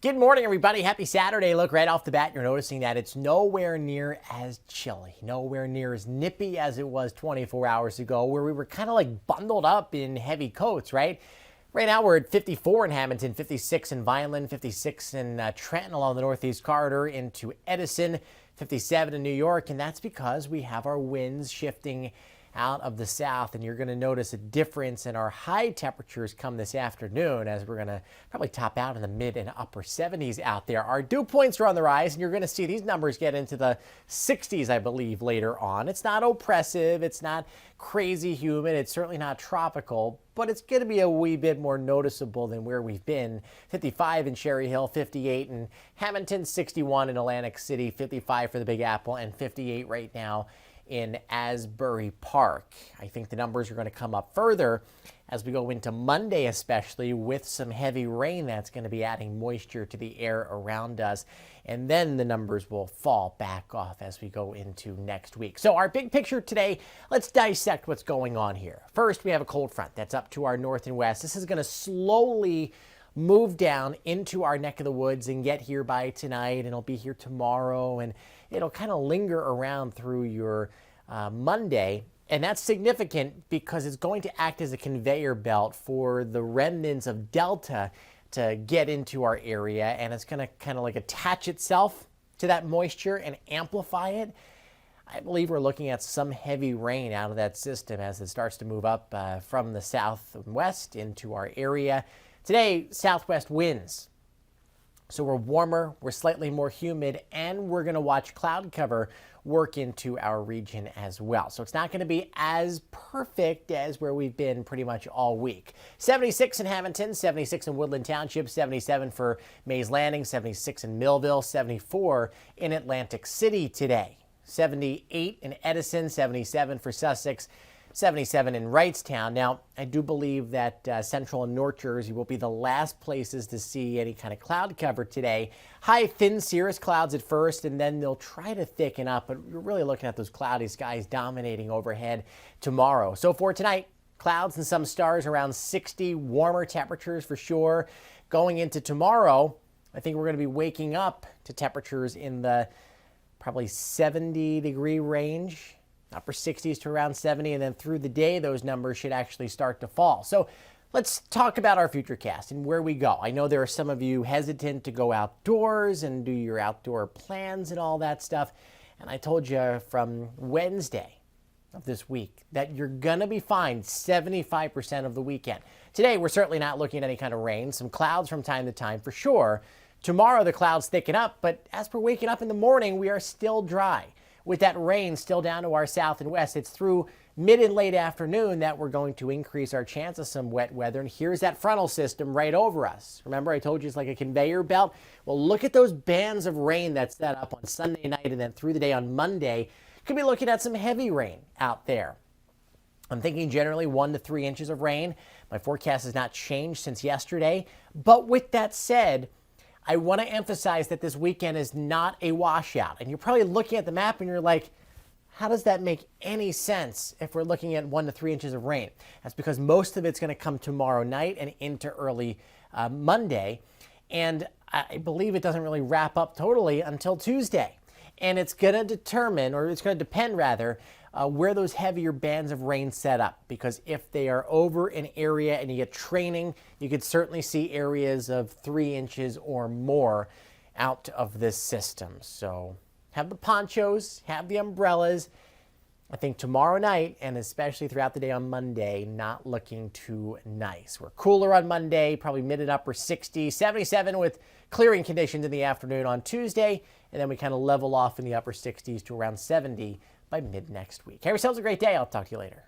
Good morning, everybody. Happy Saturday. Look, right off the bat, you're noticing that it's nowhere near as chilly, nowhere near as nippy as it was 24 hours ago, where we were kind of like bundled up in heavy coats, right? Right now, we're at 54 in Hamilton, 56 in Vineland, 56 in Trenton along the Northeast Corridor into Edison, 57 in New York, and that's because we have our winds shifting out of the south, and you're going to notice a difference in our high temperatures come this afternoon as we're going to probably top out in the mid and upper 70s out there. Our dew points are on the rise, and you're going to see these numbers get into the 60s, I believe, later on. It's not oppressive. It's not crazy humid. It's certainly not tropical, but it's going to be a wee bit more noticeable than where we've been. 55 in Cherry Hill, 58 in Hamilton, 61 in Atlantic City, 55 for the Big Apple, and 58 right now in Asbury Park. I think the numbers are going to come up further as we go into Monday, especially with some heavy rain that's going to be adding moisture to the air around us. And then the numbers will fall back off as we go into next week. So our big picture today, let's dissect what's going on here. First, we have a cold front that's up to our north and west. This is going to slowly move down into our neck of the woods and get here by tonight, and it'll be here tomorrow, and it'll kind of linger around through your Monday. And that's significant because it's going to act as a conveyor belt for the remnants of Delta to get into our area, and it's going to kind of like attach itself to that moisture and amplify it. I believe we're looking at some heavy rain out of that system as it starts to move up from the south and west into our area. Today, southwest winds. So we're warmer, we're slightly more humid, and we're going to watch cloud cover work into our region as well. So it's not going to be as perfect as where we've been pretty much all week. 76 in Hamilton, 76 in Woodland Township, 77 for Mays Landing, 76 in Millville, 74 in Atlantic City today. 78 in Edison, 77 for Sussex, 77 in Wrightstown. Now, I do believe that central and North Jersey will be the last places to see any kind of cloud cover today. High, thin cirrus clouds at first, and then they'll try to thicken up, but you're really looking at those cloudy skies dominating overhead tomorrow. So for tonight, clouds and some stars around 60, warmer temperatures for sure. Going into tomorrow, I think we're going to be waking up to temperatures in the probably 70-degree range. Upper 60s to around 70, and then through the day, those numbers should actually start to fall. So let's talk about our futurecast and where we go. I know there are some of you hesitant to go outdoors and do your outdoor plans and all that stuff. And I told you from Wednesday of this week that you're going to be fine 75% of the weekend. Today, we're certainly not looking at any kind of rain. Some clouds from time to time for sure. Tomorrow, the clouds thicken up, but as we're waking up in the morning, we are still dry. With that rain still down to our south and west, it's through mid and late afternoon that we're going to increase our chance of some wet weather. And here's that frontal system right over us. Remember, I told you it's like a conveyor belt? Well, look at those bands of rain that's set up on Sunday night and then through the day on Monday. Could be looking at some heavy rain out there. I'm thinking generally 1 to 3 inches of rain. My forecast has not changed since yesterday. But with that said, I want to emphasize that this weekend is not a washout. And you're probably looking at the map and you're like, how does that make any sense if we're looking at 1 to 3 inches of rain? That's because most of it's going to come tomorrow night and into early Monday. And I believe it doesn't really wrap up totally until Tuesday. And it's going to determine, or it's going to depend rather, where those heavier bands of rain set up. Because if they are over an area and you get training, you could certainly see areas of 3 inches or more out of this system. So have the ponchos, have the umbrellas. I think tomorrow night, and especially throughout the day on Monday, not looking too nice. We're cooler on Monday, probably mid and upper 60s, 77 with clearing conditions in the afternoon on Tuesday, and then we kind of level off in the upper 60s to around 70 by mid next week. Have yourselves a great day. I'll talk to you later.